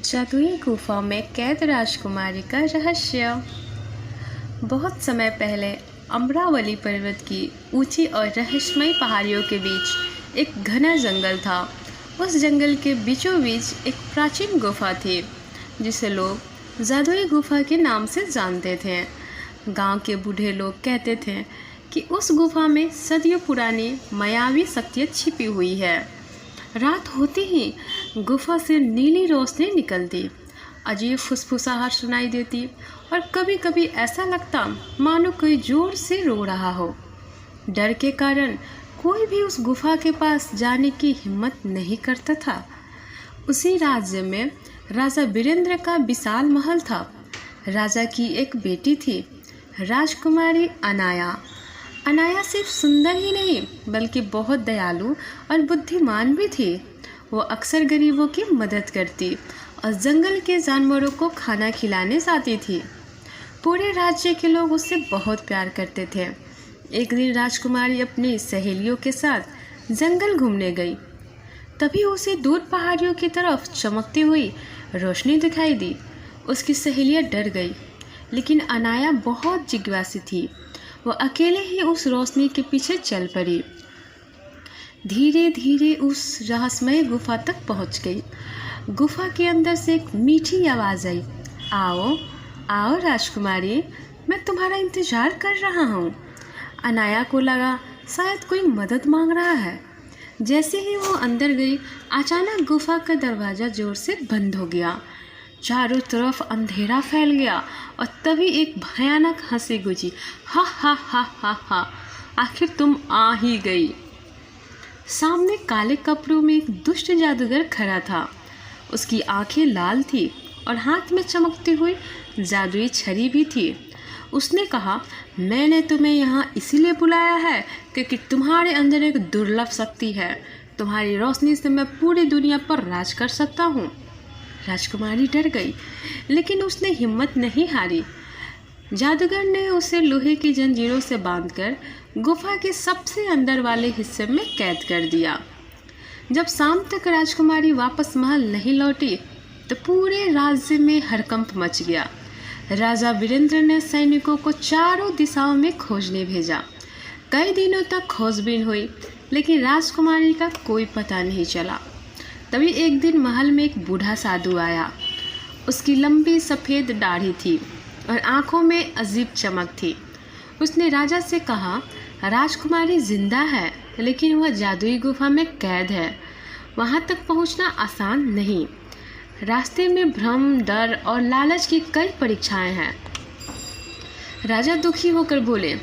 जादुई गुफा में कैद राजकुमारी का रहस्य। बहुत समय पहले अमरावली पर्वत की ऊंची और रहस्यमयी पहाड़ियों के बीच एक घना जंगल था। उस जंगल के बीचों बीच एक प्राचीन गुफा थी जिसे लोग जादुई गुफा के नाम से जानते थे। गांव के बूढ़े लोग कहते थे कि उस गुफा में सदियों पुरानी मायावी शक्तियाँ छिपी हुई है। रात होते ही गुफा से नीली रोशनी निकलती, अजीब फुसफुसाहट सुनाई देती और कभी कभी ऐसा लगता मानो कोई जोर से रो रहा हो। डर के कारण कोई भी उस गुफा के पास जाने की हिम्मत नहीं करता था। उसी राज्य में राजा वीरेंद्र का विशाल महल था। राजा की एक बेटी थी, राजकुमारी अनाया। अनाया सिर्फ सुंदर ही नहीं बल्कि बहुत दयालु और बुद्धिमान भी थी। वो अक्सर गरीबों की मदद करती और जंगल के जानवरों को खाना खिलाने जाती थी। पूरे राज्य के लोग उससे बहुत प्यार करते थे। एक दिन राजकुमारी अपनी सहेलियों के साथ जंगल घूमने गई। तभी उसे दूर पहाड़ियों की तरफ चमकती हुई रोशनी दिखाई दी। उसकी सहेलियां डर गई, लेकिन अनाया बहुत जिज्ञासु थी। वो अकेले ही उस रोशनी के पीछे चल पड़ी। धीरे धीरे उस रहस्यमय गुफा तक पहुंच गई। गुफा के अंदर से एक मीठी आवाज़ आई, आओ आओ राजकुमारी, मैं तुम्हारा इंतज़ार कर रहा हूँ। अनाया को लगा शायद कोई मदद मांग रहा है। जैसे ही वो अंदर गई, अचानक गुफा का दरवाज़ा जोर से बंद हो गया। चारों तरफ अंधेरा फैल गया और तभी एक भयानक हंसी गूंजी, हा हा हा हा हा, आखिर तुम आ ही गई। सामने काले कपड़ों में एक दुष्ट जादूगर खड़ा था। उसकी आंखें लाल थी और हाथ में चमकती हुई जादुई छड़ी भी थी। उसने कहा, मैंने तुम्हें यहाँ इसीलिए बुलाया है क्योंकि तुम्हारे अंदर एक दुर्लभ शक्ति है। तुम्हारी रोशनी से मैं पूरी दुनिया पर राज कर सकता हूँ। राजकुमारी डर गई, लेकिन उसने हिम्मत नहीं हारी। जादूगर ने उसे लोहे की जंजीरों से बांधकर गुफा के सबसे अंदर वाले हिस्से में कैद कर दिया। जब शाम तक राजकुमारी वापस महल नहीं लौटी तो पूरे राज्य में हड़कंप मच गया। राजा वीरेंद्र ने सैनिकों को चारों दिशाओं में खोजने भेजा। कई दिनों तक खोजबीन हुई, लेकिन राजकुमारी का कोई पता नहीं चला। तभी एक दिन महल में एक बूढ़ा साधु आया। उसकी लंबी सफ़ेद दाढ़ी थी और आंखों में अजीब चमक थी। उसने राजा से कहा, राजकुमारी जिंदा है, लेकिन वह जादुई गुफा में कैद है। वहां तक पहुंचना आसान नहीं। रास्ते में भ्रम, डर और लालच की कई परीक्षाएं हैं। राजा दुखी होकर बोले,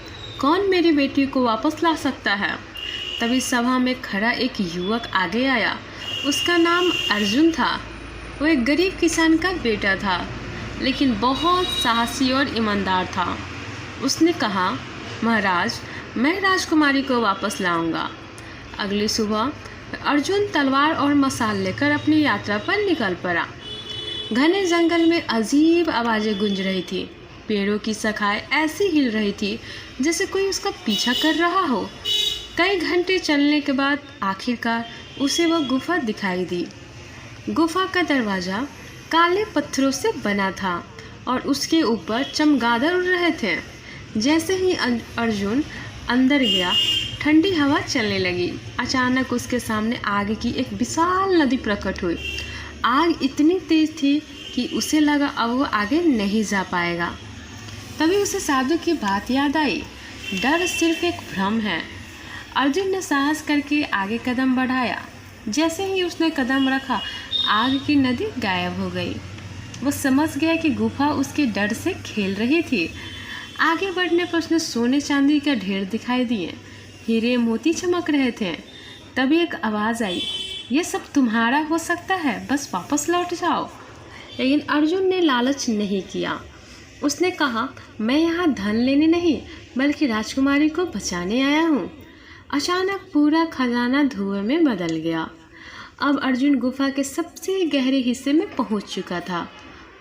कौन मेरी बेटी को वापस ला सकता है? तभी सभा में खड़ा एक युवक आगे आया। उसका नाम अर्जुन था। वो एक गरीब किसान का बेटा था, लेकिन बहुत साहसी और ईमानदार था। उसने कहा, महाराज, मैं राजकुमारी को वापस लाऊंगा। अगली सुबह अर्जुन तलवार और मसाल लेकर अपनी यात्रा पर निकल पड़ा। घने जंगल में अजीब आवाज़ें गूंज रही थी। पेड़ों की शाखाएं ऐसी हिल रही थी जैसे कोई उसका पीछा कर रहा हो। कई घंटे चलने के बाद आखिरकार उसे वह गुफा दिखाई दी। गुफा का दरवाज़ा काले पत्थरों से बना था और उसके ऊपर चमगादड़ उड़ रहे थे। जैसे ही अर्जुन अंदर गया, ठंडी हवा चलने लगी। अचानक उसके सामने आग की एक विशाल नदी प्रकट हुई। आग इतनी तेज थी कि उसे लगा अब वो आगे नहीं जा पाएगा। तभी उसे साधु की बात याद आई, डर सिर्फ एक भ्रम है। अर्जुन ने साहस करके आगे कदम बढ़ाया। जैसे ही उसने कदम रखा, आग की नदी गायब हो गई। वो समझ गया कि गुफा उसके डर से खेल रही थी। आगे बढ़ने पर उसने सोने चांदी का ढेर दिखाई दिए। हीरे मोती चमक रहे थे। तभी एक आवाज़ आई, ये सब तुम्हारा हो सकता है, बस वापस लौट जाओ। लेकिन अर्जुन ने लालच नहीं किया। उसने कहा, मैं यहाँ धन लेने नहीं बल्कि राजकुमारी को बचाने आया हूँ। अचानक पूरा खजाना धुएं में बदल गया। अब अर्जुन गुफा के सबसे गहरे हिस्से में पहुँच चुका था।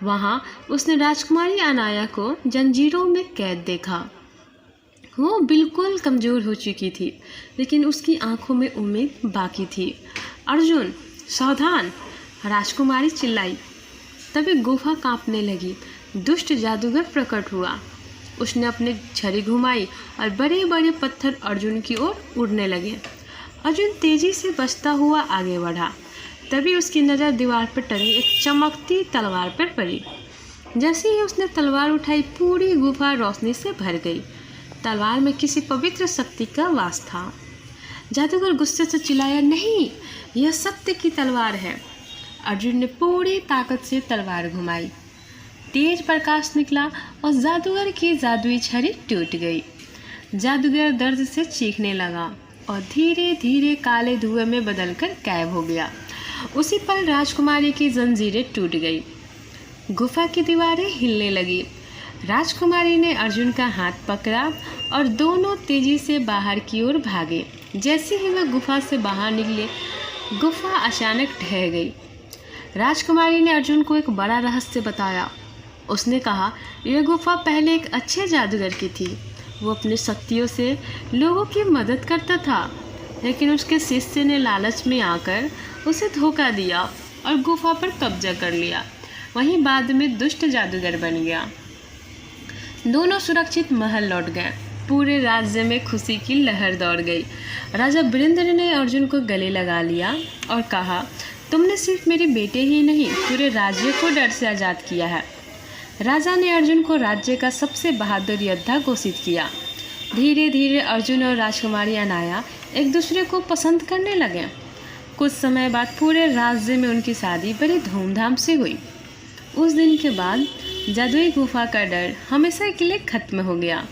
वहाँ उसने राजकुमारी अनाया को जंजीरों में कैद देखा। वो बिल्कुल कमज़ोर हो चुकी थी, लेकिन उसकी आंखों में उम्मीद बाकी थी। अर्जुन, सावधान! राजकुमारी चिल्लाई। तभी गुफा कांपने लगी। दुष्ट जादूगर प्रकट हुआ। उसने अपनी छड़ी घुमाई और बड़े बड़े पत्थर अर्जुन की ओर उड़ने लगे। अर्जुन तेजी से बचता हुआ आगे बढ़ा। तभी उसकी नज़र दीवार पर टंगी एक चमकती तलवार पर पड़ी। जैसे ही उसने तलवार उठाई, पूरी गुफा रोशनी से भर गई। तलवार में किसी पवित्र शक्ति का वास था। जादूगर गुस्से से चिल्लाया, नहीं, यह सत्य की तलवार है। अर्जुन ने पूरी ताकत से तलवार घुमाई। तेज प्रकाश निकला और जादूगर की जादुई छड़ी टूट गई। जादूगर दर्द से चीखने लगा और धीरे धीरे काले धुएं में बदलकर गायब हो गया। उसी पल राजकुमारी की जंजीरें टूट गई। गुफा की दीवारें हिलने लगी। राजकुमारी ने अर्जुन का हाथ पकड़ा और दोनों तेजी से बाहर की ओर भागे। जैसे ही वे गुफा से बाहर निकले, गुफा अचानक ढह गई। राजकुमारी ने अर्जुन को एक बड़ा रहस्य बताया। उसने कहा, यह गुफा पहले एक अच्छे जादूगर की थी। वो अपनी शक्तियों से लोगों की मदद करता था, लेकिन उसके शिष्य ने लालच में आकर उसे धोखा दिया और गुफा पर कब्जा कर लिया। वहीं बाद में दुष्ट जादूगर बन गया। दोनों सुरक्षित महल लौट गए। पूरे राज्य में खुशी की लहर दौड़ गई। राजा वीरेंद्र ने अर्जुन को गले लगा लिया और कहा, तुमने सिर्फ मेरे बेटे ही नहीं, पूरे राज्य को डर से आज़ाद किया है। राजा ने अर्जुन को राज्य का सबसे बहादुर योद्धा घोषित किया। धीरे धीरे अर्जुन और राजकुमारी अनाया एक दूसरे को पसंद करने लगे। कुछ समय बाद पूरे राज्य में उनकी शादी बड़ी धूमधाम से हुई। उस दिन के बाद जादुई गुफा का डर हमेशा के लिए खत्म हो गया।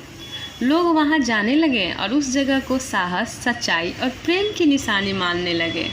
लोग वहां जाने लगे और उस जगह को साहस, सच्चाई और प्रेम की निशानी मानने लगे।